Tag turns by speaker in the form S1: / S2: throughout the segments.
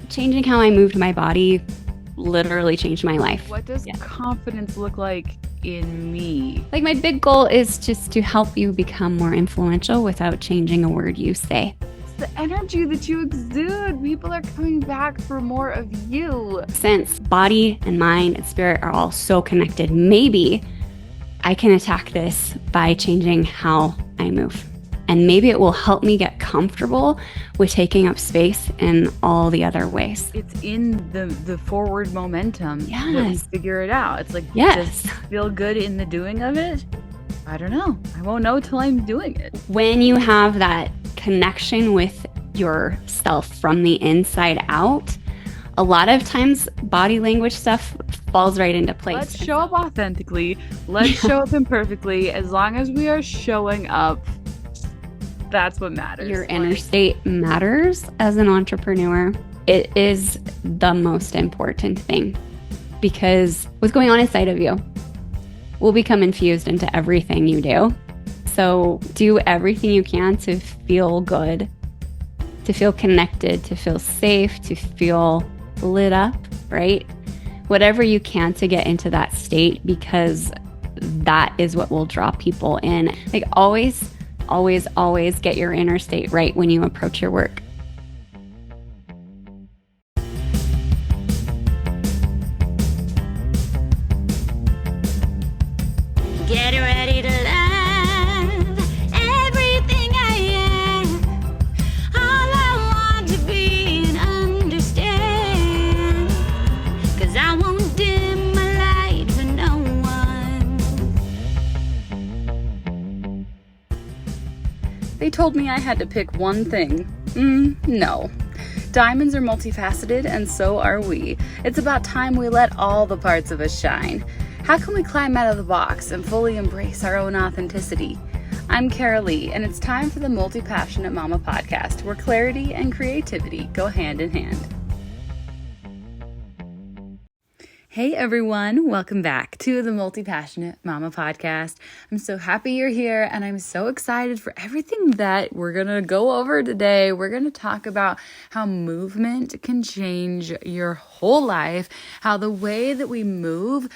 S1: changing how I moved my body literally changed my life.
S2: What does confidence look like in me?
S1: Like, my big goal is just to help you become more influential without changing a word you say.
S2: It's the energy that you exude. People are coming back for more of you.
S1: Since body and mind and spirit are all so connected, maybe I can attack this by changing how I move. And maybe it will help me get comfortable with taking up space in all the other ways.
S2: It's in the forward momentum that we figure it out. It's like, does it feel good in the doing of it? I don't know. I won't know till I'm doing it.
S1: When you have that connection with yourself from the inside out, a lot of times body language stuff falls right into place.
S2: Let's show up authentically. Let's show up imperfectly. As long as we are showing up, that's what matters.
S1: Your inner state matters as an entrepreneur. It is the most important thing, because what's going on inside of you will become infused into everything you do. So do everything you can to feel good, to feel connected, to feel safe, to feel lit up, right? Whatever you can to get into that state, because that is what will draw people in. Like, always get your inner state right when you approach your work.
S3: Get ready to love everything I am. All I want to be and understand. 'Cause I won't dim my light for no one.
S2: They told me I had to pick one thing. No. Diamonds are multifaceted, and so are we. It's about time we let all the parts of us shine. How can we climb out of the box and fully embrace our own authenticity? I'm Kara Lee, and it's time for the Multi-Passionate Mama podcast, where clarity and creativity go hand in hand. Hey everyone, welcome back to the Multi-Passionate Mama podcast. I'm so happy you're here, and I'm so excited for everything that we're going to go over today. We're going to talk about how movement can change your whole life, how the way that we move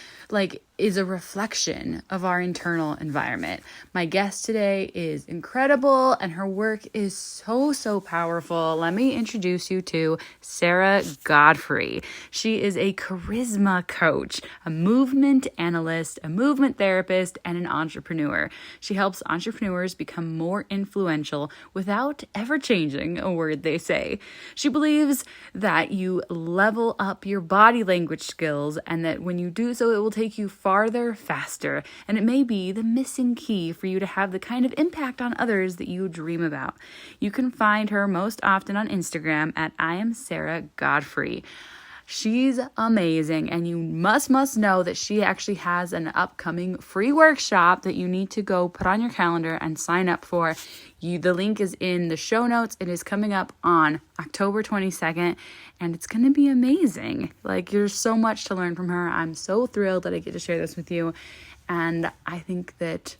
S2: is a reflection of our internal environment. My guest today is incredible, and her work is so powerful. Let me introduce you to Sarah Godfrey. She is a charisma coach, a movement analyst, a movement therapist, and an entrepreneur. She helps entrepreneurs become more influential without ever changing a word they say. She believes that you level up your body language skills, and that when you do so, it will take you farther, faster, and it may be the missing key for you to have the kind of impact on others that you dream about. You can find her most often on Instagram at I am Sarah Godfrey. She's amazing, and you must know that she actually has an upcoming free workshop that you need to go put on your calendar and sign up for. The link is in the show notes. It is coming up on October 22nd, and it's going to be amazing. There's so much to learn from her. I'm so thrilled that I get to share this with you, and I think that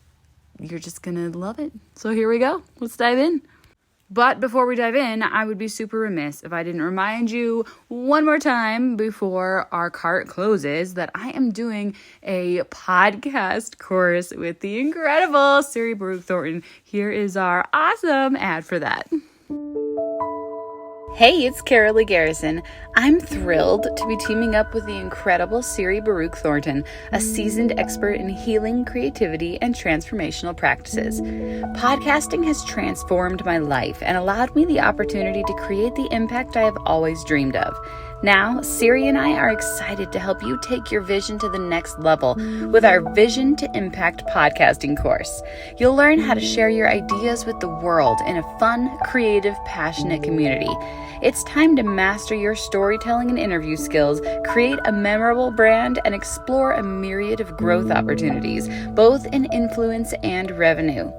S2: you're just going to love it. So here we go. Let's dive in. But before we dive in, I would be super remiss if I didn't remind you one more time before our cart closes that I am doing a podcast course with the incredible Siri Baruch Thornton. Here is our awesome ad for that. Hey, it's Kara Lee Garrison. I'm thrilled to be teaming up with the incredible Siri Baruch Thornton, a seasoned expert in healing, creativity, and transformational practices. Podcasting has transformed my life and allowed me the opportunity to create the impact I have always dreamed of. Now, Siri and I are excited to help you take your vision to the next level with our Vision to Impact podcasting course. You'll learn how to share your ideas with the world in a fun, creative, passionate community. It's time to master your storytelling and interview skills, create a memorable brand, and explore a myriad of growth opportunities, both in influence and revenue.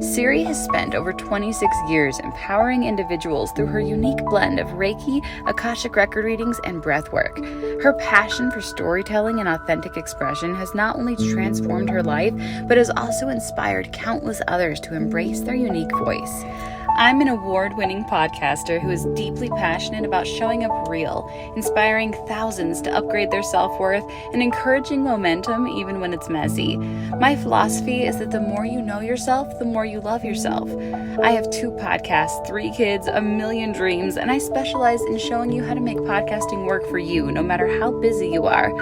S2: Siri has spent over 26 years empowering individuals through her unique blend of Reiki, Akashic record readings, and breath work. Her passion for storytelling and authentic expression has not only transformed her life, but has also inspired countless others to embrace their unique voice. I'm an award-winning podcaster who is deeply passionate about showing up real, inspiring thousands to upgrade their self-worth, and encouraging momentum even when it's messy. My philosophy is that the more you know yourself, the more you love yourself. I have 2 podcasts, 3 kids, a million dreams, and I specialize in showing you how to make podcasting work for you, no matter how busy you are.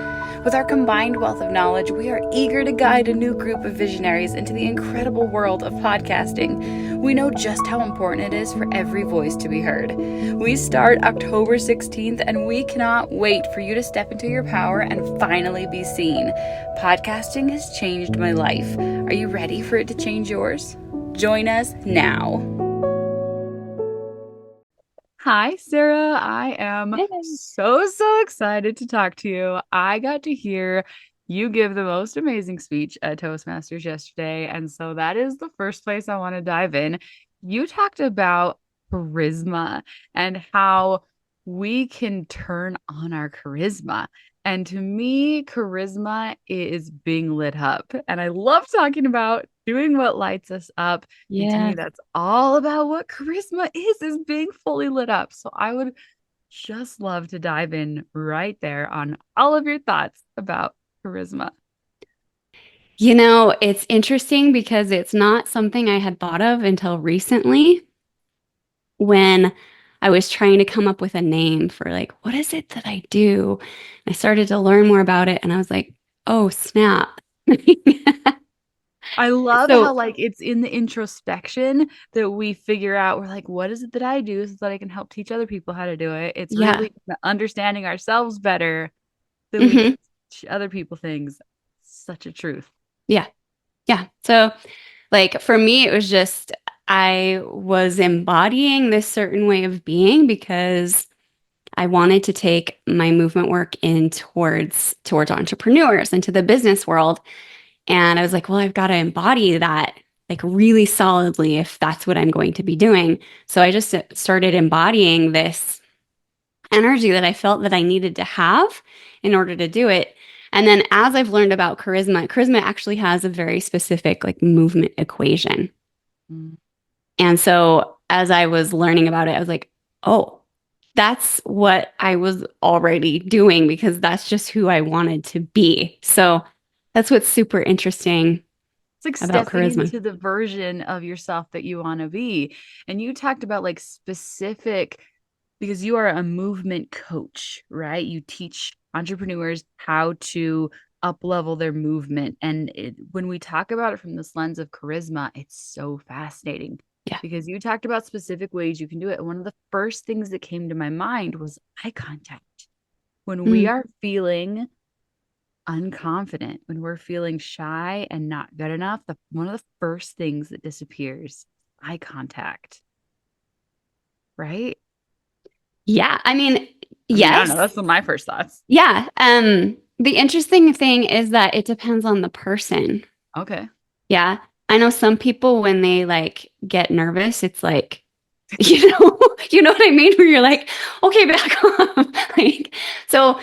S2: With our combined wealth of knowledge, we are eager to guide a new group of visionaries into the incredible world of podcasting. We know just how important it is for every voice to be heard. We start October 16th, and we cannot wait for you to step into your power and finally be seen. Podcasting has changed my life. Are you ready for it to change yours? Join us now. Hi, Sarah. I am
S1: Hey.
S2: so excited to talk to you. I got to hear you give the most amazing speech at Toastmasters yesterday. And so that is the first place I want to dive in. You talked about charisma and how we can turn on our charisma. And to me, charisma is being lit up. And I love talking about doing what lights us up. And to me,
S1: Yeah.
S2: that's all about what charisma is being fully lit up. So I would just love to dive in right there on all of your thoughts about charisma.
S1: It's interesting because it's not something I had thought of until recently when I was trying to come up with a name for like, what is it that I do? I started to learn more about it and I was like, oh, snap.
S2: I love how
S1: So,
S2: like it's in the introspection that we figure out we're like, what is it that I do so that I can help teach other people how to do it? It's
S1: yeah.
S2: really understanding ourselves better that we
S1: Hmm.
S2: can teach other people things. Such a truth.
S1: Yeah. Yeah. So, like, for me, it was just I was embodying this certain way of being because I wanted to take my movement work in towards entrepreneurs into the business world. And I was like, well, I've got to embody that like really solidly if that's what I'm going to be doing. So I just started embodying this energy that I felt that I needed to have in order to do it. And then as I've learned about charisma actually has a very specific like movement equation.
S2: Mm.
S1: And so as I was learning about it, I was like, oh, that's what I was already doing because that's just who I wanted to be. So that's what's super interesting
S2: It's like
S1: about
S2: stepping
S1: charisma.
S2: into the version of yourself that you want to be. And you talked about like specific, because you are a movement coach, right? You teach entrepreneurs how to up level their movement. And when we talk about it from this lens of charisma, it's so fascinating
S1: Yeah.
S2: because you talked about specific ways you can do it. And one of the first things that came to my mind was eye contact. When we
S1: Mm.
S2: are feeling unconfident, when we're feeling shy and not good enough, one of the first things that disappears, eye contact, right?
S1: Yeah. I mean,
S2: I mean, I don't know.
S1: yes.
S2: That's my first thoughts.
S1: Yeah. The interesting thing is that it depends on the person.
S2: Okay.
S1: Yeah. I know some people when they like get nervous, it's like, you know, you know what I mean? Where you're like, okay, back off. Like, so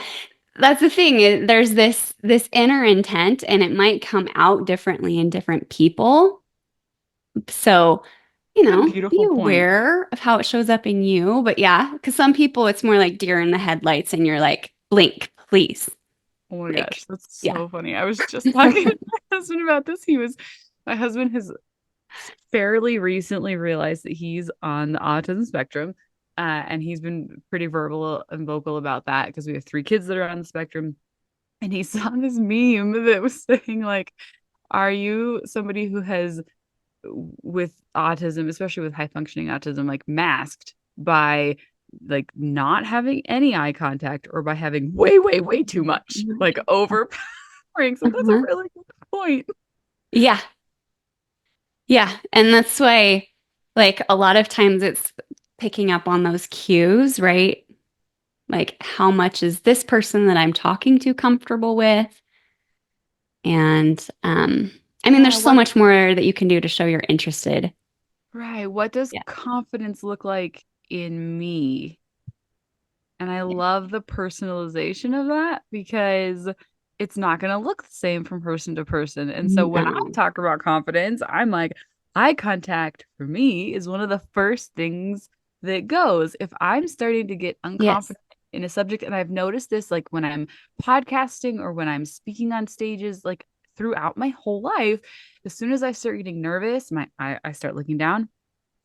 S1: that's the thing. There's this inner intent and it might come out differently in different people. So,
S2: What a
S1: be
S2: beautiful point.
S1: aware of how it shows up in you. But yeah, because some people it's more like deer in the headlights and you're like, blink, please.
S2: Oh my
S1: Like,
S2: gosh, that's
S1: yeah.
S2: so funny. I was just talking to my husband about this. My husband has fairly recently realized that he's on the autism spectrum. And he's been pretty verbal and vocal about that because we have 3 kids that are on the spectrum. And he saw this meme that was saying, like, are you somebody who has, with autism, especially with high functioning autism, like masked by like not having any eye contact or by having way too much, like overpowering? So that's a
S1: Uh-huh.
S2: really good point.
S1: Yeah. Yeah. And that's why, like, a lot of times it's picking up on those cues, right? Like, how much is this person that I'm talking to comfortable with? And I mean,
S2: Yeah,
S1: there's so
S2: what
S1: much more that you can do to show you're interested.
S2: right. What does
S1: Yeah.
S2: confidence look like in me? And I
S1: Yeah.
S2: love the personalization of that because it's not going to look the same from person to person. And so when I
S1: No.
S2: talk about confidence, I'm like, eye contact for me is one of the first things that goes. If I'm starting to get
S1: Yes.
S2: unconfident in a subject, and I've noticed this like when I'm podcasting or when I'm speaking on stages, like throughout my whole life, as soon as I start getting nervous, I start looking down.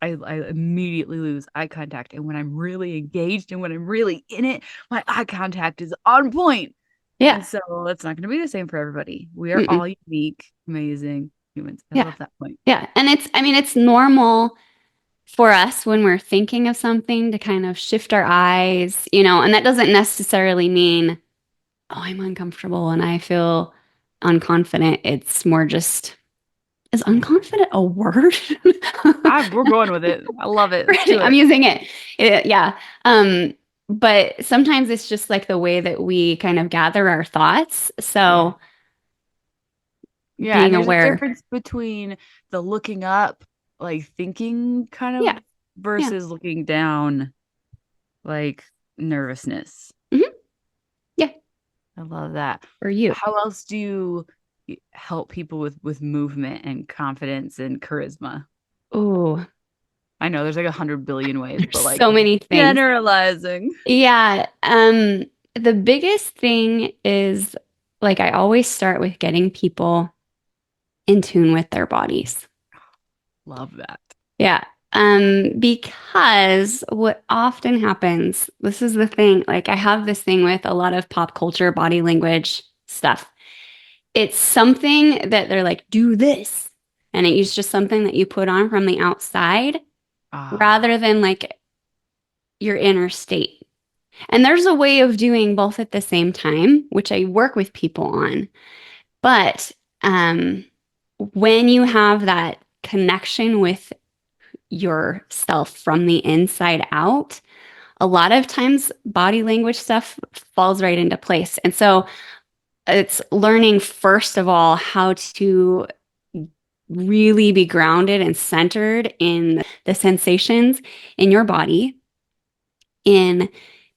S2: I immediately lose eye contact. And when I'm really engaged and when I'm really in it, my eye contact is on point.
S1: Yeah.
S2: And so it's not going to be the same for everybody. We are
S1: Mm-mm.
S2: all unique, amazing humans. I
S1: Yeah.
S2: love that point.
S1: Yeah. And I mean, it's normal for us when we're thinking of something to kind of shift our eyes, and that doesn't necessarily mean, oh, I'm uncomfortable and I feel unconfident. It's more just, is unconfident a word?
S2: We're going with it. I love it. Let's do
S1: I'm
S2: it.
S1: using it. Yeah. But sometimes it's just like the way that we kind of gather our thoughts.
S2: Yeah.
S1: So
S2: Yeah. And
S1: being
S2: there's a
S1: aware.
S2: difference between the looking up, like thinking kind of
S1: Yeah. Yeah.
S2: versus looking down, like nervousness.
S1: Hmm. Yeah.
S2: I love that.
S1: For you.
S2: How else do you help people with movement and confidence and charisma?
S1: Oh,
S2: I know there's like 100 billion ways, but
S1: there's
S2: like
S1: so many things.
S2: generalizing.
S1: Yeah. The biggest thing is like I always start with getting people in tune with their bodies.
S2: Love that.
S1: Yeah. Because what often happens, this is the thing, like I have this thing with a lot of pop culture body language stuff. It's something that they're like, do this. And it's just something that you put on from the outside
S2: Ah,
S1: rather than like your inner state. And there's a way of doing both at the same time, which I work with people on. But um, when you have that connection with yourself from the inside out, a lot of times body language stuff falls right into place. And so it's learning, first of all, how to really be grounded and centered in the sensations in your body, in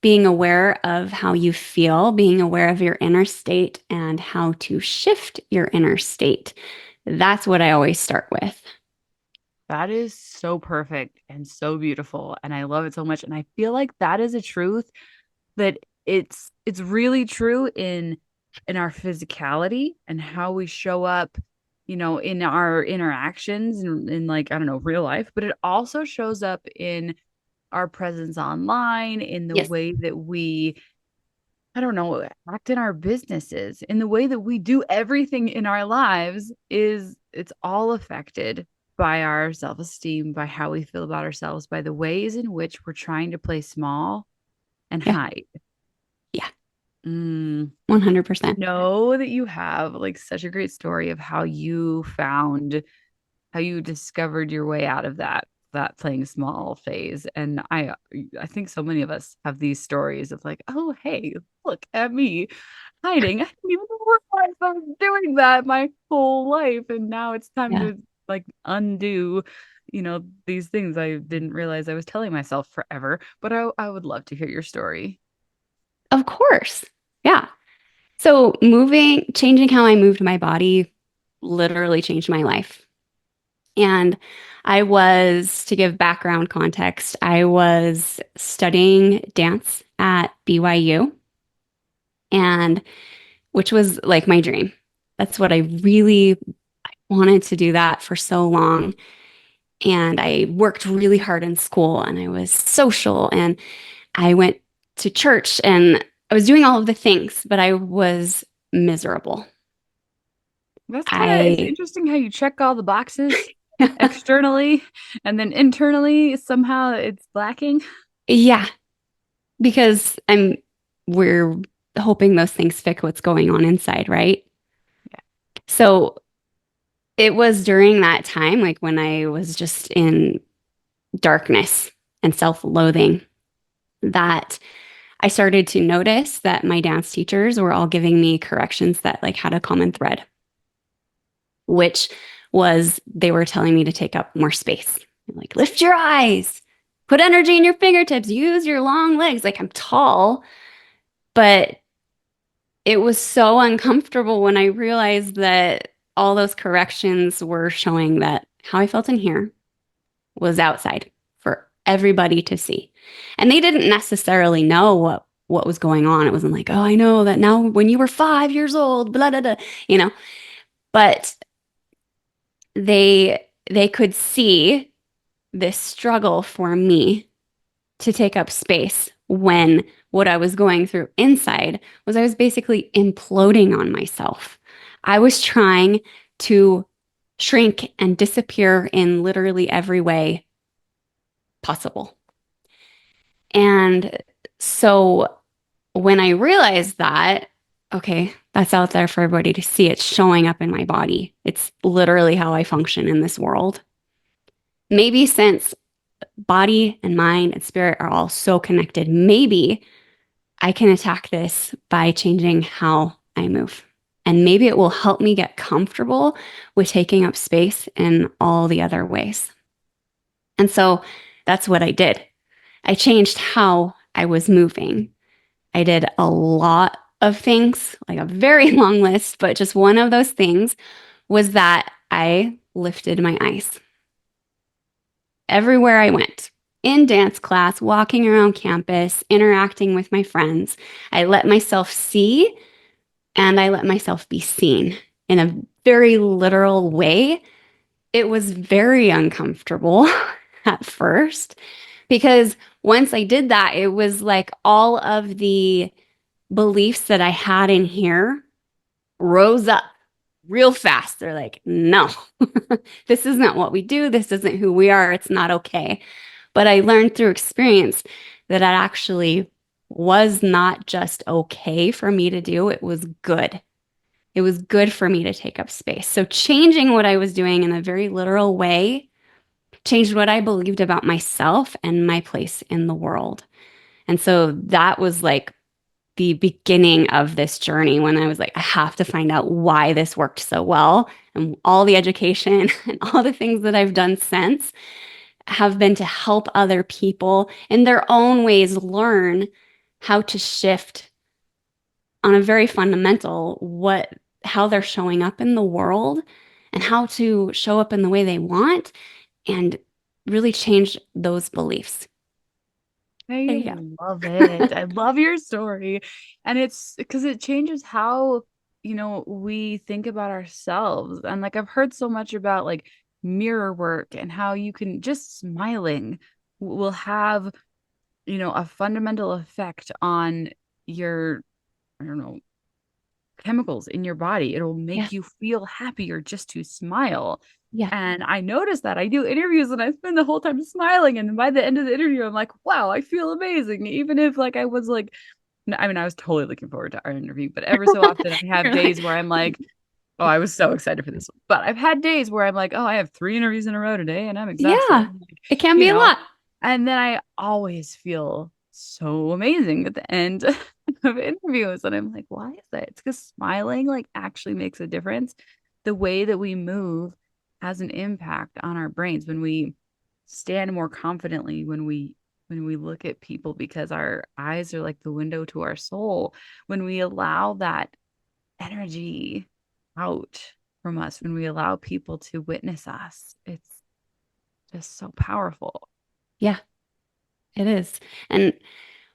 S1: being aware of how you feel, being aware of your inner state, and how to shift your inner state. That's what I always start with.
S2: that is so perfect and so beautiful. And I love it so much. And I feel like that is a truth that it's really true in our physicality and how we show up, in our interactions and in like, I don't know, real life, but it also shows up in our presence online, in the
S1: Yes.
S2: way that we, I don't know, act in our businesses, in the way that we do everything in our lives it's all affected by our self-esteem, by how we feel about ourselves, by the ways in which we're trying to play small and
S1: Yeah.
S2: hide.
S1: Yeah.
S2: Mm, I
S1: 100%.
S2: know that you have like such a great story of how you discovered your way out of that playing small phase. And I think so many of us have these stories of like, oh hey, look at me hiding. I didn't even realize I was doing that my whole life. And now it's time
S1: Yeah.
S2: to like undo, these things I didn't realize I was telling myself forever. But I would love to hear your story.
S1: Of course. Yeah. So changing how I moved my body literally changed my life. And to give background context, I was studying dance at BYU, and which was like my dream. That's what I really wanted to do that for so long. And I worked really hard in school and I was social and I went to church and I was doing all of the things, but I was miserable.
S2: It's
S1: I,
S2: interesting how you check all the boxes externally and then internally somehow it's lacking.
S1: yeah, because we're hoping those things fix what's going on inside, right? So it was during that time, like when I was just in darkness and self-loathing, that I started to notice that my dance teachers were all giving me corrections that like had a common thread, which was they were telling me to take up more space. Like lift your eyes, put energy in your fingertips, use your long legs. Like I'm tall, but it was so uncomfortable when I realized that all those corrections were showing that how I felt in here was outside for everybody to see. And they didn't necessarily know what was going on. It wasn't like, oh, I know that now when you were 5 years old, blah, blah, blah, you know, but they could see this struggle for me to take up space when what I was going through inside was I was basically imploding on myself. I was trying to shrink and disappear in literally every way possible. And so when I realized that, okay, that's out there for everybody to see, it's showing up in my body. It's literally how I function in this world. Maybe since body and mind and spirit are all so connected, maybe I can attack this by changing how I move. And maybe it will help me get comfortable with taking up space in all the other ways. And so that's what I did. I changed how I was moving. I did a lot of things, like a very long list, but just one of those things was that I lifted my eyes everywhere I went. In dance class, walking around campus, interacting with my friends, I let myself see and I let myself be seen in a very literal way. It was very uncomfortable at first because once I did that, it was like all of the beliefs that I had in here rose up real fast. They're like, no, this isn't what we do. This isn't who we are. It's not okay. But I learned through experience that it actually was not just okay for me to do, it was good. It was good for me to take up space. So changing what I was doing in a very literal way changed what I believed about myself and my place in the world. And so that was like the beginning of this journey when I was like, I have to find out why this worked so well. And all the education and all the things that I've done since have been to help other people in their own ways learn how to shift on a very fundamental how they're showing up in the world and how to show up in the way they want and really change those beliefs. There
S2: I
S1: you go.
S2: love it. I love your story. And it's because it changes how, we think about ourselves. And like I've heard so much about like mirror work and how you can just smiling will have, a fundamental effect on your, I don't know, chemicals in your body. It'll
S1: Yeah.
S2: make you feel happier just to smile.
S1: Yeah.
S2: And I notice that I do interviews and I spend the whole time smiling. And by the end of the interview, I'm like, wow, I feel amazing. Even if like I was like, I mean, I was totally looking forward to our interview, but ever so often I have
S1: You're
S2: days
S1: like,
S2: where I'm like, oh, I was so excited for this one. But I've had days where I'm like, oh, I have 3 interviews in a row today and I'm exhausted.
S1: yeah,
S2: I'm like,
S1: it can
S2: you
S1: be a
S2: know,
S1: lot.
S2: and then I always feel so amazing at the end of interviews. And I'm like, why is that? It's because smiling like actually makes a difference. The way that we move has an impact on our brains when we stand more confidently, when we look at people because our eyes are like the window to our soul, when we allow that energy out from us, when we allow people to witness us. It's just so powerful.
S1: Yeah, it is. And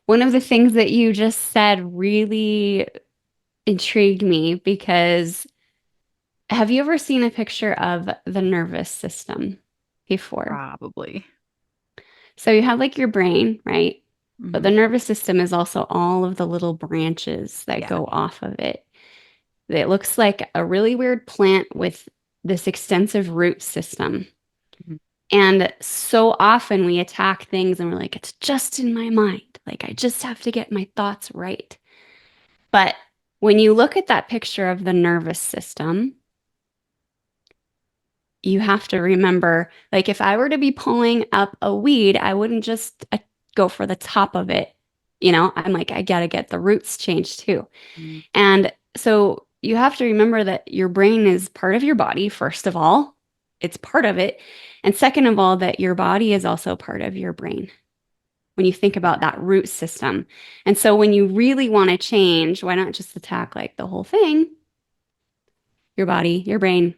S1: one of the things that you just said really intrigued me because have you ever seen a picture of the nervous system before?
S2: Probably.
S1: So you have like your brain, right? But the
S2: Hmm.
S1: nervous system is also all of the little branches that
S2: Yeah.
S1: go off of it. It looks like a really weird plant with this extensive root system.
S2: Mhm.
S1: And so often we attack things and we're like, it's just in my mind. Like, I just have to get my thoughts right. But when you look at that picture of the nervous system, you have to remember, like, if I were to be pulling up a weed, I wouldn't just go for the top of it. I'm like, I got to get the roots changed too.
S2: Mhm.
S1: And so you have to remember that your brain is part of your body, first of all, it's part of it. And second of all, that your body is also part of your brain when you think about that root system. And so when you really want to change, why not just attack like the whole thing, your body, your brain,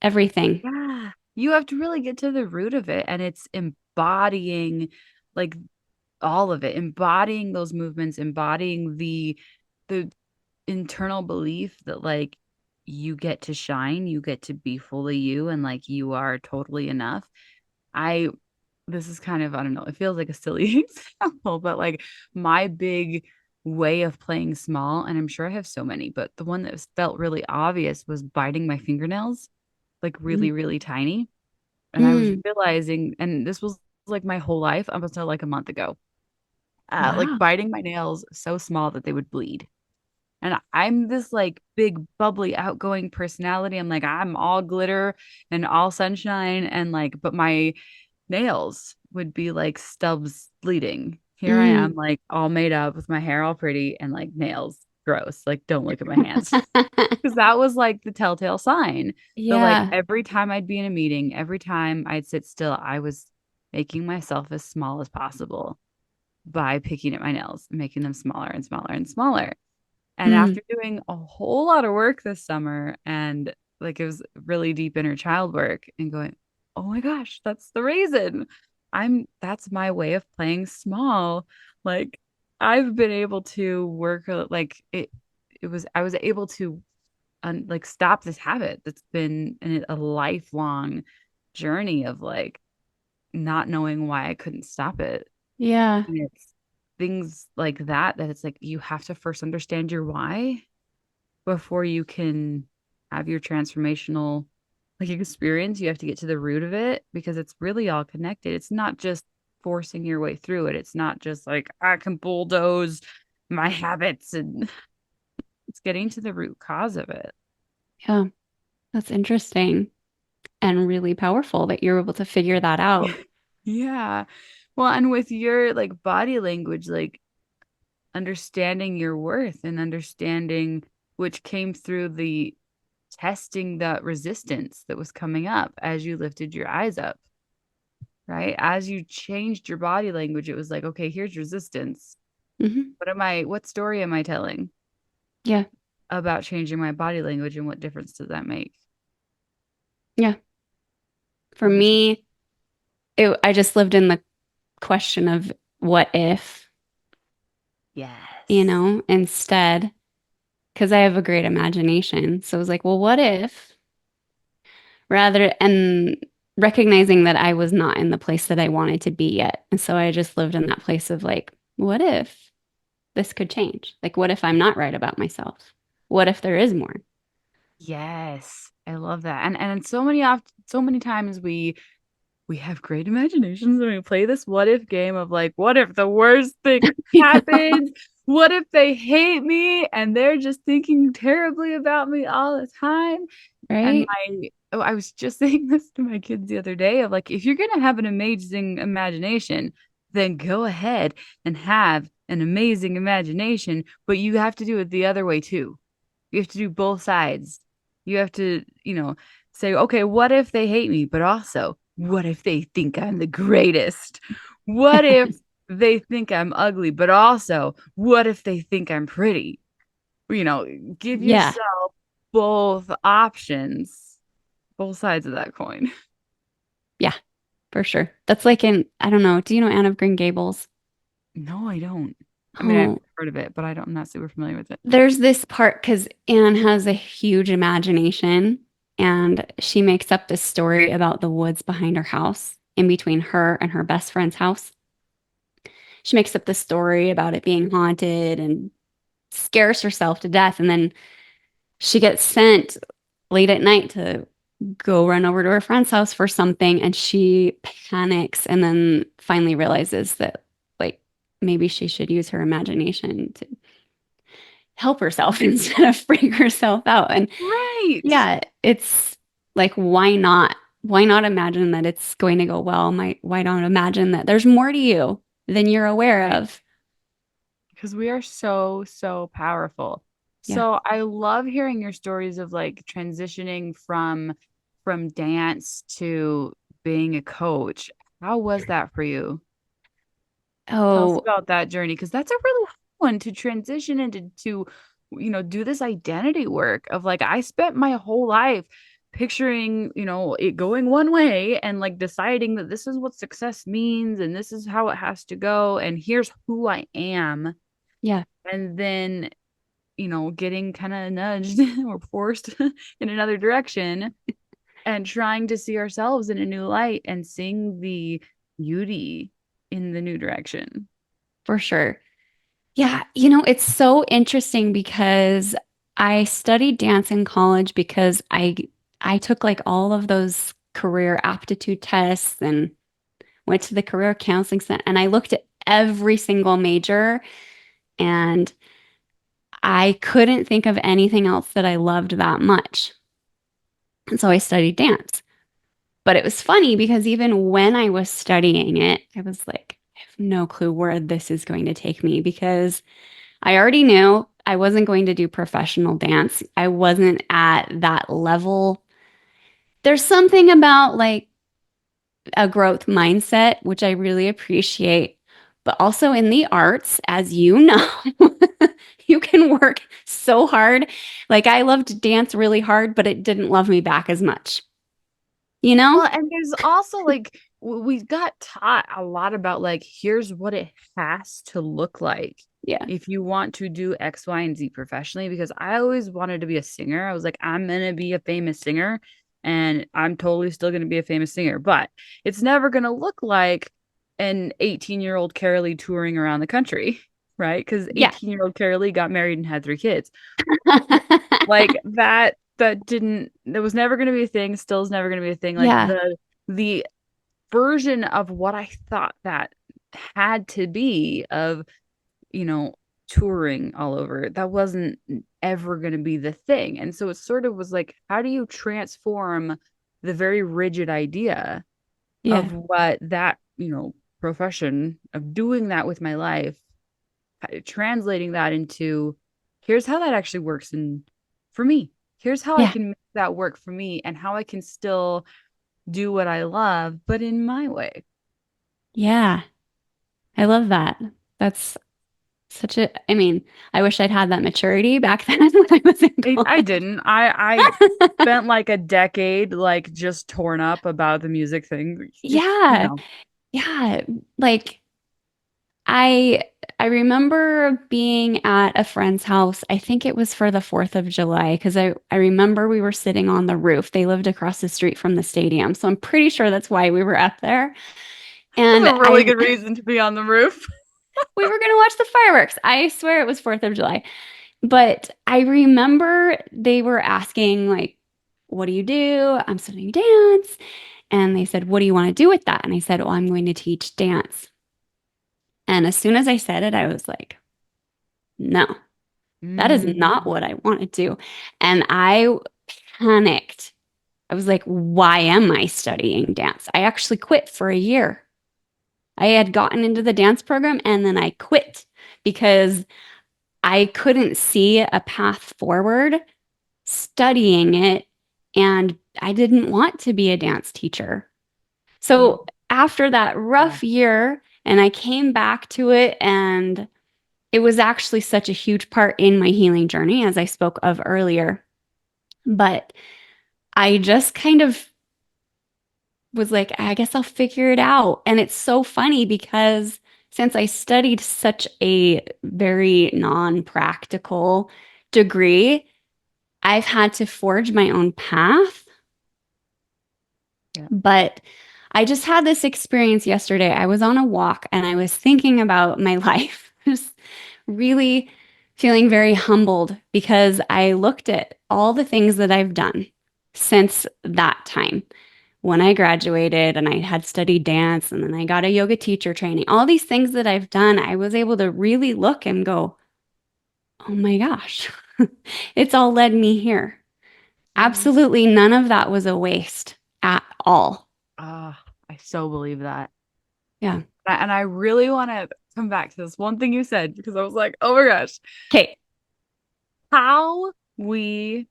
S1: everything?
S2: Yeah. you have to really get to the root of it. And it's embodying like all of it, embodying those movements, embodying the internal belief that like you get to shine, you get to be fully you, and like you are totally enough. I This is kind of, I don't know, it feels like a silly example, but like my big way of playing small, and I'm sure I have so many, but the one that felt really obvious was biting my fingernails, like
S1: Mm.
S2: really, really tiny. And I was
S1: Mm.
S2: realizing, and this was like my whole life up until like a month ago, like
S1: Wow.
S2: biting my nails so small that they would bleed. And I'm this like big, bubbly, outgoing personality. I'm like, I'm all glitter and all sunshine. And like, but my nails would be like stubs bleeding. Here I am,
S1: Mm.
S2: like all made up with my hair all pretty and like nails gross. Like, don't look at my hands. Because that was like the telltale sign. That like
S1: Yeah.
S2: every time I'd be in a meeting, every time I'd sit still, I was making myself as small as possible by picking at my nails, making them smaller and smaller and smaller. And
S1: Mm.
S2: after doing a whole lot of work this summer and like it was really deep inner child work and going, oh my gosh, that's the reason. That's my way of playing small. Like I've been able to work like it was I was able to like stop this habit that's been a lifelong journey of like not knowing why I couldn't stop it.
S1: Yeah.
S2: And it's things like that it's like you have to first understand your why before you can have your transformational like experience. You have to get to the root of it because it's really all connected. It's not just forcing your way through it. It's not just like I can bulldoze my habits, and it's getting to the root cause of it.
S1: Yeah. That's interesting and really powerful that you're able to figure that out.
S2: Yeah. Well, and with your like body language, like understanding your worth and understanding which came through the testing that resistance that was coming up as you lifted your eyes up, right? As you changed your body language, it was like, okay, here's resistance.
S1: Hmm.
S2: What story am I telling
S1: Yeah.
S2: about changing my body language and what difference does that make?
S1: Yeah. For
S2: And so,
S1: me, I just lived in the question of what if,
S2: yes.
S1: instead, because I have a great imagination. So I was like, well, what if rather, and recognizing that I was not in the place that I wanted to be yet. And so I just lived in that place of like, what if this could change? Like, what if I'm not right about myself? What if there is more?
S2: Yes. I love that. And so many times we have great imaginations and we play this what if game of like, what if the worst thing happens? What if they hate me and they're just thinking terribly about me all the time? And
S1: Right?
S2: I was just saying this to my kids the other day of like, if you're gonna have an amazing imagination, then go ahead and have an amazing imagination, but you have to do it the other way too. You have to do both sides. You have to, say, okay, what if they hate me? But also, what if they think I'm the greatest? What if they think I'm ugly? But also, what if they think I'm pretty? You know, give
S1: Yeah,
S2: yourself both options, both sides of that coin.
S1: yeah, for sure. That's like I don't know, do you know Anne of Green Gables?
S2: No, I don't. I mean, I've
S1: Oh,
S2: heard of it, but I'm not super familiar with it.
S1: there's this part because Anne has a huge imagination and she makes up this story about the woods behind her house in between her and her best friend's house. She makes up this story about it being haunted and scares herself to death. And then she gets sent late at night to go run over to her friend's house for something. And she panics and then finally realizes that, like, maybe she should use her imagination to help herself instead of freak herself out. And
S2: Right.
S1: yeah, it's like, why not? Why not imagine that it's going to go well? Why not imagine that there's more to you than you're aware
S2: Right.
S1: of?
S2: Because we are so, so powerful.
S1: Yeah.
S2: So I love hearing your stories of like transitioning from dance to being a coach. How was that for you? Tell us
S1: Oh,
S2: about that journey because that's a really hard one to transition into do this identity work of like I spent my whole life picturing, it going one way and like deciding that this is what success means and this is how it has to go and here's who I am.
S1: Yeah,
S2: And then, getting kind of nudged or forced in another direction and trying to see ourselves in a new light and seeing the beauty in the new direction.
S1: for sure. Yeah, it's so interesting because I studied dance in college because I took like all of those career aptitude tests and went to the career counseling center and I looked at every single major and I couldn't think of anything else that I loved that much. And so I studied dance. But it was funny because even when I was studying it, I was like, I have no clue where this is going to take me because I already knew I wasn't going to do professional dance. I wasn't at that level. There's something about like a growth mindset, which I really appreciate, but also in the arts, as you know, you can work so hard. Like I loved dance really hard, but it didn't love me back as much, you know?
S2: Well, and there's also like we got taught a lot about like here's what it has to look like
S1: Yeah.
S2: if you want to do X, Y, and Z professionally. Because I always wanted to be a singer. I was like, I'm gonna be a famous singer, and I'm totally still gonna be a famous singer, but it's never gonna look like an 18-year-old Carolee touring around the country, right? Because
S1: Yeah.
S2: 18-year-old Carolee got married and had 3 kids. Like that didn't that was never going to be a thing, still is never going to be a thing. Like
S1: Yeah.
S2: the version of what I thought that had to be of, you know, touring all over, that wasn't ever going to be the thing. And so it sort of was like, how do you transform the very rigid idea
S1: Yeah.
S2: of what that, profession of doing that with my life, translating that into here's how that actually works and for me. Here's how I
S1: Yeah.
S2: can make that work for me and how I can still do what I love, but in my way.
S1: Yeah. I love that. That's such a, I mean, I wish I'd had that maturity back then when I was in
S2: I
S1: college.
S2: didn't. I spent like a decade like just torn up about the music thing. Just,
S1: Yeah. Yeah. Like I I remember being at a friend's house. I think it was for the 4th of July because I remember we were sitting on the roof. They lived across the street from the stadium. So I'm pretty sure that's why we were up there.
S2: That's
S1: And
S2: a really good reason to be on the roof.
S1: we were going to watch the fireworks. I swear it was 4th of July. But I remember they were asking like, what do you do? I'm studying dance. And they said, what do you want to do with that? And I said, well, I'm going to teach dance. And as soon as I said it, I was like, no, that is not
S2: Mm.
S1: what I want to do. And I panicked. I was like, why am I studying dance? I actually quit for a year. I had gotten into the dance program and then I quit because I couldn't see a path forward studying it. And I didn't want to be a dance teacher.
S2: Mm.
S1: So after that
S2: Yeah.
S1: rough year, and I came back to it, and it was actually such a huge part in my healing journey, as I spoke of earlier. But I just kind of was like, I guess I'll figure it out. And it's so funny because since I studied such a very non-practical degree, I've had to forge my own path.
S2: Yeah.
S1: But I just had this experience yesterday. I was on a walk and I was thinking about my life, just really feeling very humbled because I looked at all the things that I've done since that time when I graduated and I had studied dance and then I got a yoga teacher training. All these things that I've done, I was able to really look and go, oh my gosh, it's all led me here.
S2: Mm.
S1: Absolutely none of that was a waste at all.
S2: I so believe that.
S1: Yeah.
S2: And I really want to come back to this one thing you said because I was like, oh my gosh,
S1: Okay.
S2: how we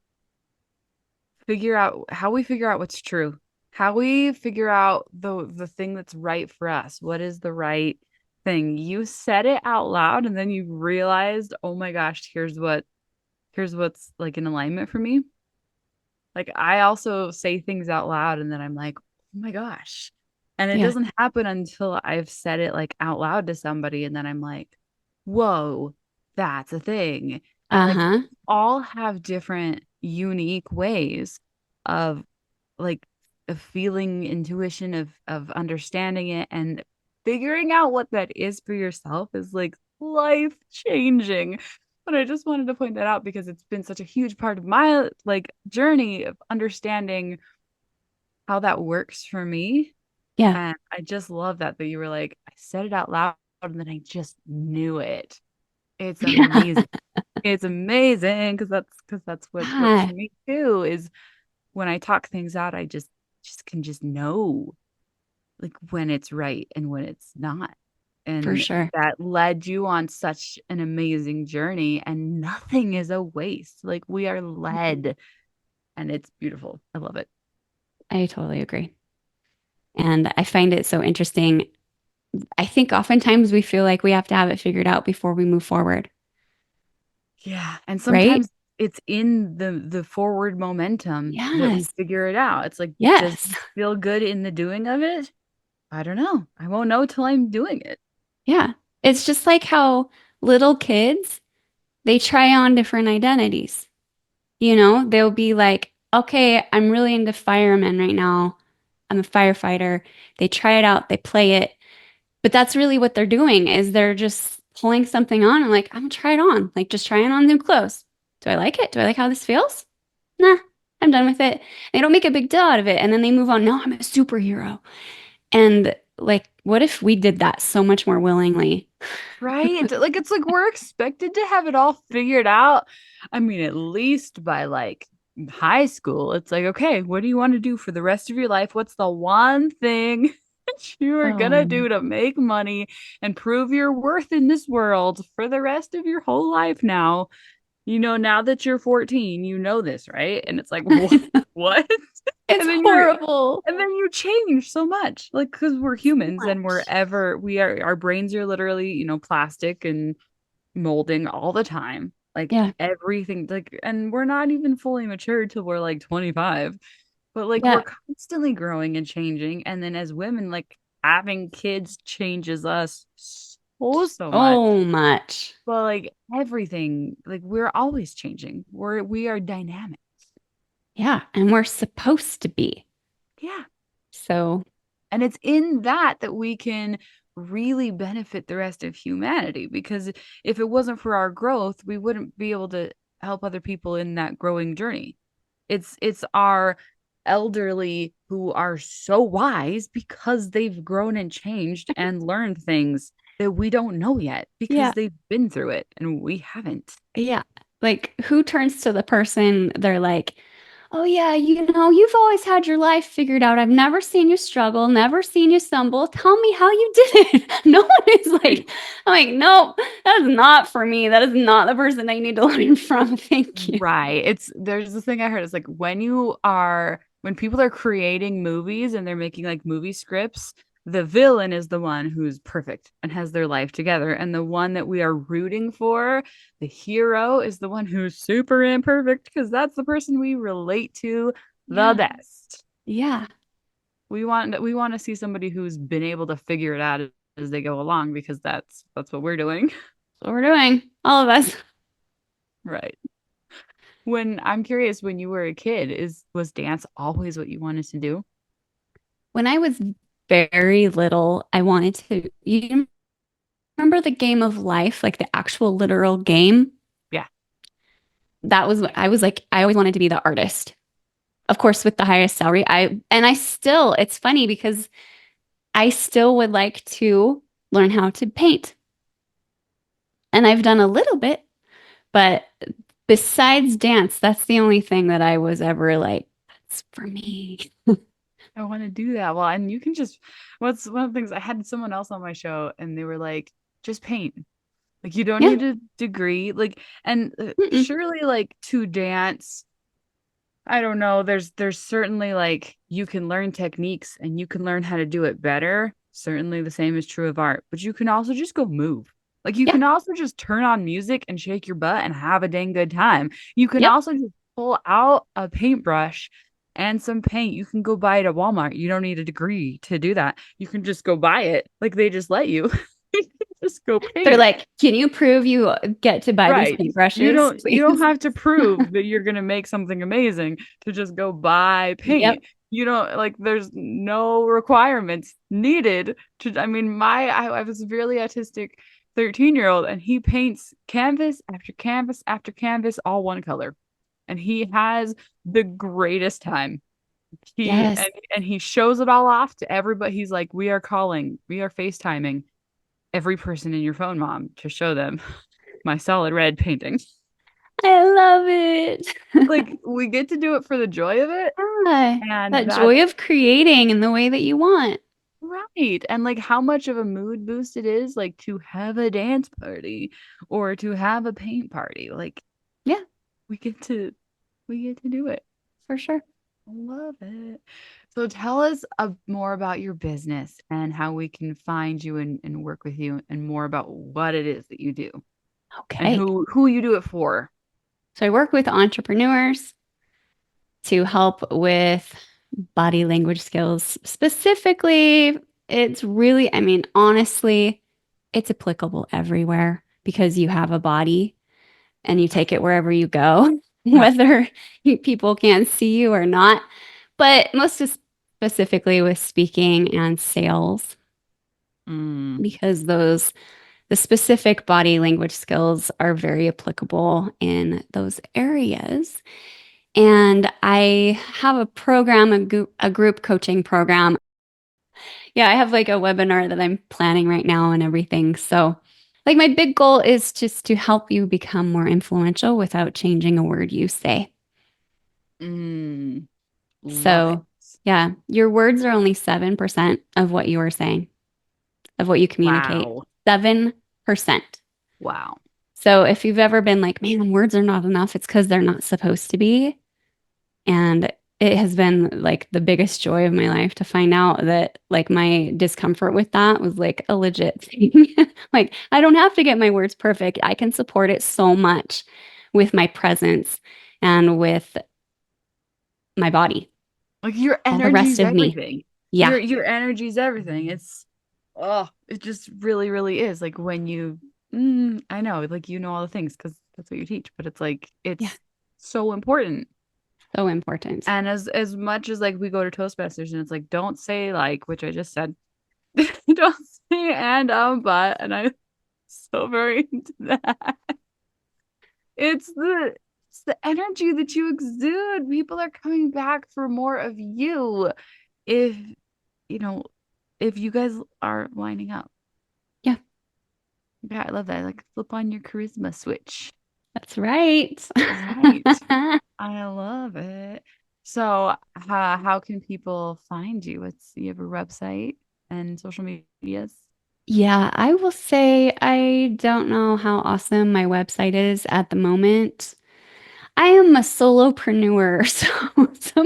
S2: how we figure out what's true, how we figure out the thing that's right for us. What is the right thing? You said it out loud and then you realized, oh my gosh, here's what's like in alignment for me. Like I also say things out loud and then I'm like, oh my gosh. And it
S1: Yeah.
S2: doesn't happen until I've said it like out loud to somebody and then I'm like, whoa, that's a thing. And like
S1: Uh-huh.
S2: all have different unique ways of like of feeling intuition of understanding it and figuring out what that is for yourself is like life changing. But I just wanted to point that out because it's been such a huge part of my like journey of understanding how that works for me.
S1: Yeah.
S2: And I just love that you were like, I said it out loud and then I just knew it. It's
S1: Yeah.
S2: amazing. It's amazing because that's what works
S1: Yeah,
S2: for me too, is when I talk things out, I just can just know like when it's right and when it's not.
S1: for
S2: And
S1: sure.
S2: that led you on such an amazing journey and nothing is a waste. Like we are led and it's beautiful. I love it.
S1: I totally agree. And I find it so interesting. I think oftentimes we feel like we have to have it figured out before we move forward,
S2: Yeah. And
S1: right?
S2: sometimes it's in the forward momentum that we
S1: Yes.
S2: figure it out. It's like, does
S1: Yes.
S2: it feel good in the doing of it? I don't know. I won't know till I'm doing it.
S1: Yeah. It's just like how little kids, they try on different identities. They'll be like, okay, I'm really into firemen right now. I'm a firefighter. They try it out, they play it. But that's really what they're doing is they're just pulling something on and like, I'm gonna try it on. Like just trying on new clothes. Do I like it? Do I like how this feels? Nah, I'm done with it. They don't make a big deal out of it. And then they move on. No, I'm a superhero. And like, what if we did that so much more willingly?
S2: Right? Like it's like we're expected to have it all figured out. I mean, at least by like high school, it's like, okay, what do you want to do for the rest of your life? What's the one thing that you are gonna
S1: Oh,
S2: do to make money and prove your worth in this world for the rest of your whole life now? Now that you're 14, you know this, right? And it's like, what? What?
S1: it's
S2: And then
S1: horrible.
S2: you change so much, like because we're
S1: So
S2: humans and
S1: much.
S2: our brains are literally, plastic and molding all the time. Like
S1: Yeah.
S2: everything, like, and we're not even fully mature till we're like 25, but like we're
S1: Yeah.
S2: constantly growing and changing. And then as women, like having kids changes us so much.
S1: So much.
S2: But like everything, like we're always changing. We are dynamic.
S1: Yeah. And we're supposed to be.
S2: Yeah.
S1: So,
S2: And it's in that we can really benefit the rest of humanity because if it wasn't for our growth, we wouldn't be able to help other people in that growing journey. It's our elderly who are so wise because they've grown and changed and learned things that we don't know yet because
S1: yeah.
S2: they've been through it and we haven't.
S1: Yeah. Like, who turns to the person they're like, oh, yeah, you've always had your life figured out. I've never seen you struggle, never seen you stumble. Tell me how you did it. No one is like, I'm like, nope, that is not for me. That is not the person I need to learn from. Thank you.
S2: Right. There's this thing I heard. It's like when people are creating movies and they're making like movie scripts, the villain is the one who's perfect and has their life together. And the one that we are rooting for, the hero, is the one who's super imperfect because that's the person we relate to the
S1: Yeah.
S2: best.
S1: Yeah.
S2: We want to see somebody who's been able to figure it out as they go along because that's what we're doing.
S1: That's what we're doing. All of us.
S2: Right. When I'm curious, when you were a kid, was dance always what you wanted to do?
S1: When I was very little, I wanted to, you remember the game of life, like the actual literal game?
S2: Yeah.
S1: That was what I was like, I always wanted to be the artist. Of course, with the highest salary. It's funny because I still would like to learn how to paint. And I've done a little bit, but besides dance, that's the only thing that I was ever like, that's for me.
S2: I want to do that. Well, and you can just, what's one of the things I had someone else on my show and they were like, just paint. Like you don't
S1: Yeah.
S2: need a degree. Like, and
S1: Mm-mm.
S2: surely like to dance, I don't know. There's certainly like you can learn techniques and you can learn how to do it better. Certainly the same is true of art, but you can also just go move. Like you
S1: Yeah.
S2: can also just turn on music and shake your butt and have a dang good time. You can
S1: Yep.
S2: also just pull out a paintbrush and some paint. You can go buy it at Walmart. You don't need a degree to do that. You can just go buy it. Like they just let you. You can just go
S1: They're
S2: paint.
S1: like, can you prove you get to buy these
S2: Right.
S1: paintbrushes,
S2: You don't
S1: please?
S2: have to prove that you're gonna make something amazing to just go buy
S1: Yep.
S2: paint. You don't like there's no requirements needed to I mean I have a severely autistic 13-year-old and he paints canvas after canvas after canvas all one color. And he has the greatest time. He
S1: Yes.
S2: and he shows it all off to everybody. He's like, we are FaceTiming every person in your phone, mom, to show them my solid red painting.
S1: I love it.
S2: Like we get to do it for the joy of it.
S1: Yeah.
S2: And
S1: That
S2: that's
S1: joy of creating in the way that you want.
S2: right. And like how much of a mood boost it is like to have a dance party or to have a paint party. Like
S1: Yeah,
S2: we get to we get to do it.
S1: for sure.
S2: Love it. So tell us more about your business and how we can find you and work with you and more about what it is that you do and
S1: Okay.
S2: who you do it for.
S1: So I work with entrepreneurs to help with body language skills. Specifically, it's really, I mean, honestly, it's applicable everywhere because you have a body and you take it wherever you go,
S2: Yeah.
S1: whether people can't see you or not. But most specifically with speaking and sales,
S2: Mm.
S1: because the specific body language skills are very applicable in those areas. And I have a program, a group coaching program. Yeah, I have like a webinar that I'm planning right now and everything. So, like, my big goal is just to help you become more influential without changing a word you say.
S2: Mm. Love it.
S1: So, yeah, your words are only 7% of what you are saying, of what you communicate.
S2: Wow.
S1: 7%.
S2: Wow.
S1: So, if you've ever been like, man, words are not enough, it's because they're not supposed to be. And it has been like the biggest joy of my life to find out that like my discomfort with that was like a legit thing. Like I don't have to get my words perfect. I can support it so much with my presence and with my body,
S2: Like your
S1: all the
S2: energy
S1: rest
S2: is
S1: of me.
S2: everything.
S1: Yeah.
S2: Your energy is everything. It's oh, it just really, really is. Like when you I know, like you know all the things because that's what you teach, but it's like
S1: Yeah.
S2: it's so important.
S1: So important.
S2: And as much as like we go to Toastmasters and it's like don't say like, which I just said, don't say and but and I'm so very into that. It's the energy that you exude. People are coming back for more of you if you know if you guys are lining up.
S1: Yeah,
S2: Yeah, I love that. Like flip on your charisma switch.
S1: that's right.
S2: Right. I love it. So, how can people find you? What's you have a website and social medias?
S1: Yeah, I will say I don't know how awesome my website is at the moment. I am a solopreneur, so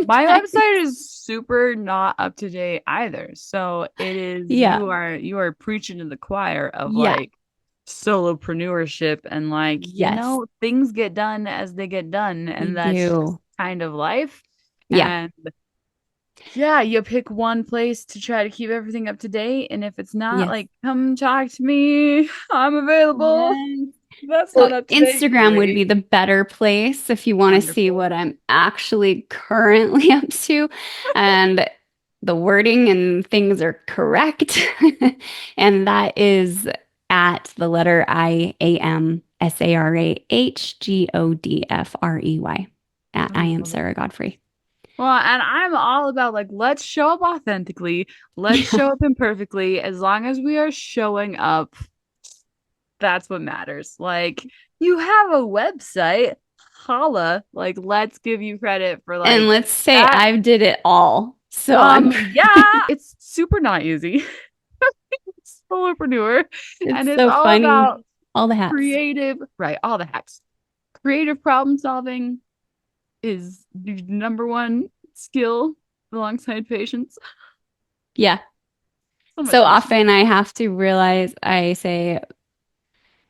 S2: My
S1: sometimes,
S2: website is super not up to date either. So it is
S1: yeah,
S2: you are preaching to the choir of
S1: yeah,
S2: like solopreneurship and like,
S1: yes,
S2: things get done as they get done
S1: they
S2: and that's just
S1: do.
S2: kind of life.
S1: Yeah,
S2: And yeah, you pick one place to try to keep everything up to date. And if it's not,
S1: yes,
S2: like, come talk to me. I'm available.
S1: yes.
S2: That's
S1: So
S2: not up to date.
S1: Instagram would be
S2: Great.
S1: the better place if you want to see
S2: Wonderful.
S1: what I'm actually currently up to, and the wording and things are correct. And that is at the letter IAMSARAHGODFREY at
S2: I
S1: I am
S2: love it.
S1: Sarah Godfrey.
S2: Well, and I'm all about like, let's show up authentically. Let's
S1: Yeah.
S2: show up imperfectly. As long as we are showing up, that's what matters. Like, you have a website, holla. Like, let's give you credit for
S1: And
S2: like
S1: let's say
S2: that.
S1: I did it all. So I'm
S2: Yeah, it's super not easy. Solopreneur, and
S1: it's
S2: it's
S1: so
S2: all
S1: funny.
S2: about
S1: All the hats.
S2: creative, right? All the hacks. Creative problem solving is the number one skill alongside patience.
S1: Yeah.
S2: So much
S1: So
S2: patience.
S1: often I have to realize I say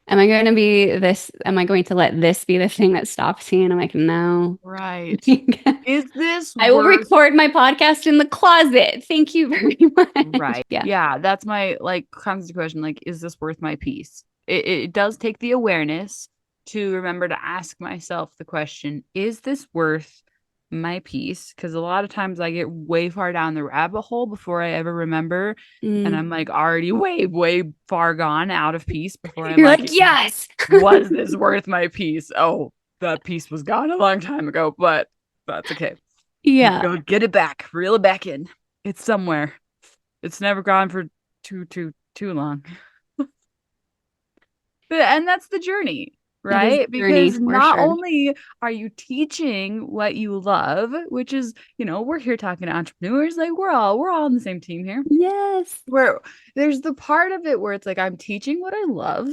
S1: Am I going to be this? Am I going to let this be the thing that stops me? And I'm like, no.
S2: Right. Is this
S1: I will
S2: worth
S1: record my podcast in the closet. Thank you very much.
S2: right?
S1: Yeah.
S2: Yeah, that's my like constant question. Like, is this worth my peace? It does take the awareness to remember to ask myself the question, is this worth my peace? Because a lot of times I get way far down the rabbit hole before I ever remember. And
S1: Mm.
S2: I'm like already way, way far gone out of peace before I'm
S1: You're
S2: like,
S1: like, yes.
S2: was this worth my peace? Oh, that peace was gone a long time ago, but that's okay.
S1: Yeah.
S2: Go get it back, reel it back in. It's somewhere. It's never gone for too long. And that's the journey,
S1: That is
S2: right?
S1: the journey
S2: Because
S1: for
S2: not
S1: sure.
S2: only are you teaching what you love, which is, we're here talking to entrepreneurs, like we're all on the same team here.
S1: Yes.
S2: Where there's the part of it where it's like I'm teaching what I love,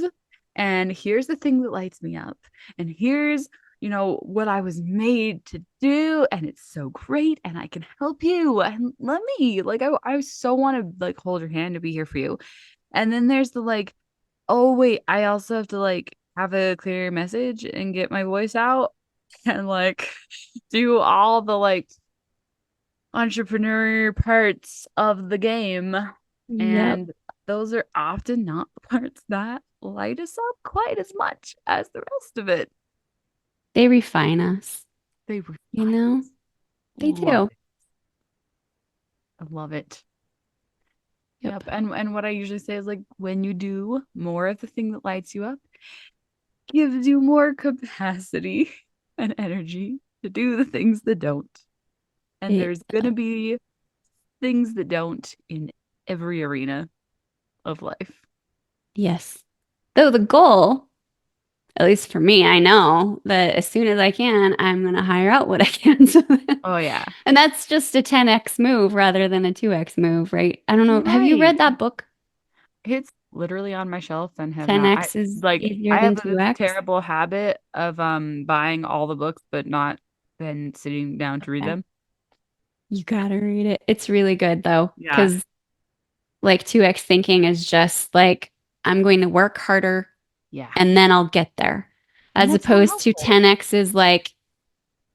S2: and here's the thing that lights me up, and here's what I was made to do, and it's so great, and I can help you, and let me like I so want to like hold your hand to be here for you. And then there's the like, oh wait, I also have to like have a clear message and get my voice out and like do all the like entrepreneur parts of the game.
S1: Yep.
S2: And those are often not the parts that light us up quite as much as the rest of it.
S1: They refine us,
S2: They
S1: you
S2: refine
S1: know?
S2: us.
S1: They
S2: Love
S1: do.
S2: it. I love it.
S1: Yep.
S2: Yep. And what I usually say is like when you do more of the thing that lights you up, gives you more capacity and energy to do the things that don't. And
S1: It,
S2: there's gonna be things that don't in every arena of life.
S1: yes. Though the goal, at least for me, I know that as soon as I can, I'm going to hire out what I can.
S2: Oh yeah.
S1: And that's just a 10x move rather than a 2x move, right? I don't know. Have you
S2: Right.
S1: read that book?
S2: It's literally on my shelf and have not. I
S1: 10x is
S2: like
S1: easier
S2: I
S1: than
S2: have this
S1: 2x.
S2: terrible habit of buying all the books but not then sitting down to read
S1: Okay.
S2: them.
S1: You gotta read it. It's really good though,
S2: Yeah.
S1: because like 2x thinking is just like, I'm going to work harder
S2: Yeah.
S1: and then I'll get there.
S2: And
S1: As
S2: that's not
S1: opposed to
S2: helpful.
S1: 10x is like,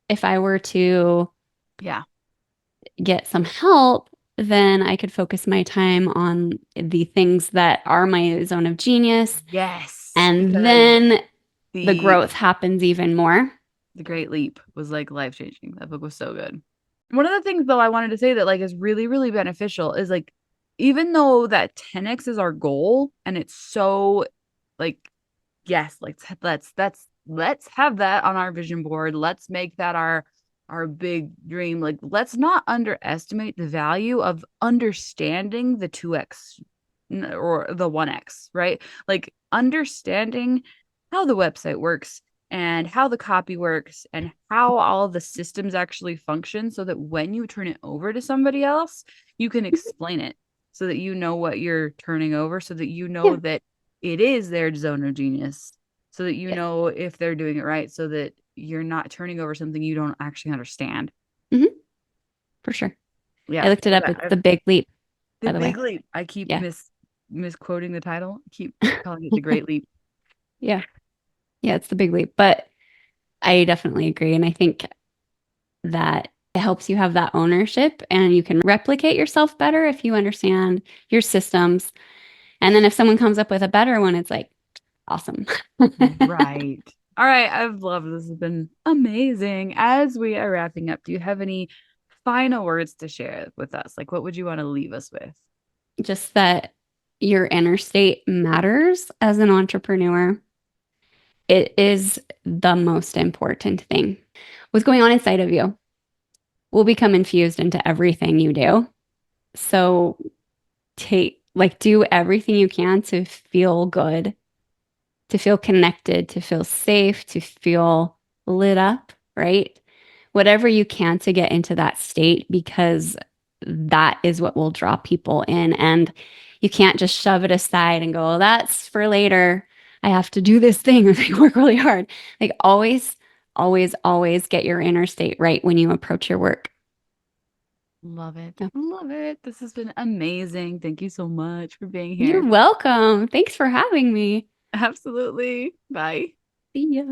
S1: if I were to
S2: Yeah.
S1: get some help, then I could focus my time on the things that are my zone of genius.
S2: Yes,
S1: And
S2: because
S1: then the
S2: the
S1: growth happens even more.
S2: The Great Leap was like life changing. That book was so good. One of the things though I wanted to say that like is really, really beneficial is like even though that 10x is our goal and it's so like yes, like let's have that on our vision board. Let's make that our big dream. Like let's not underestimate the value of understanding the 2x or the 1x, right? Like understanding how the website works and how the copy works and how all the systems actually function so that when you turn it over to somebody else, you can explain it so that you know what you're turning over, so that you know
S1: Yeah.
S2: that it is their zone of genius, so that you
S1: Yeah.
S2: know if they're doing it right, so that you're not turning over something you don't actually understand.
S1: Hmm. For sure. I
S2: Yeah.
S1: looked it up. It's The Big Leap,
S2: The
S1: by the
S2: Big
S1: way.
S2: Leap. I keep
S1: Yeah.
S2: misquoting the title. I keep calling it The Great Leap.
S1: Yeah. Yeah, it's The Big Leap. But I definitely agree. And I think that it helps you have that ownership and you can replicate yourself better if you understand your systems. And then if someone comes up with a better one, it's like, awesome.
S2: Right. All right. I've loved this. Has been amazing. As we are wrapping up, do you have any final words to share with us? Like, what would you want to leave us with?
S1: Just that your inner state matters as an entrepreneur. It is the most important thing. What's going on inside of you will become infused into everything you do. So do everything you can to feel good, to feel connected, to feel safe, to feel lit up, right? Whatever you can to get into that state, because that is what will draw people in. And you can't just shove it aside and go, "Oh, that's for later. I have to do this thing and like work really hard." Like always, always, always get your inner state right when you approach your work.
S2: Love it.
S1: Yeah.
S2: Love it. This has been amazing. Thank you so much for being
S1: You're
S2: here.
S1: welcome. Thanks for having me.
S2: Absolutely. Bye.
S1: See ya.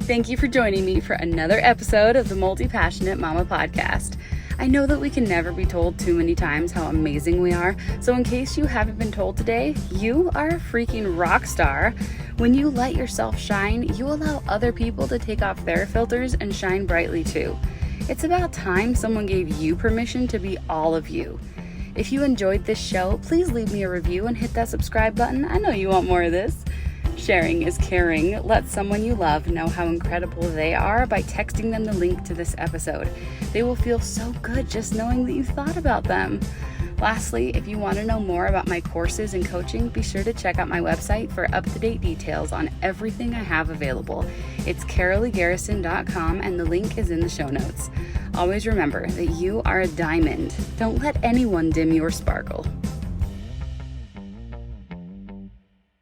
S2: Thank you for joining me for another episode of the Multi-Passionate Mama Podcast. I know that we can never be told too many times how amazing we are, so in case you haven't been told today, you are a freaking rock star. When you let yourself shine, you allow other people to take off their filters and shine brightly too. It's about time someone gave you permission to be all of you. If you enjoyed this show, please leave me a review and hit that subscribe button. I know you want more of this. Sharing is caring. Let someone you love know how incredible they are by texting them the link to this episode. They will feel so good just knowing that you thought about them. Lastly, if you want to know more about my courses and coaching, be sure to check out my website for up-to-date details on everything I have available. It's caroleegarrison.com and the link is in the show notes. Always remember that you are a diamond. Don't let anyone dim your sparkle.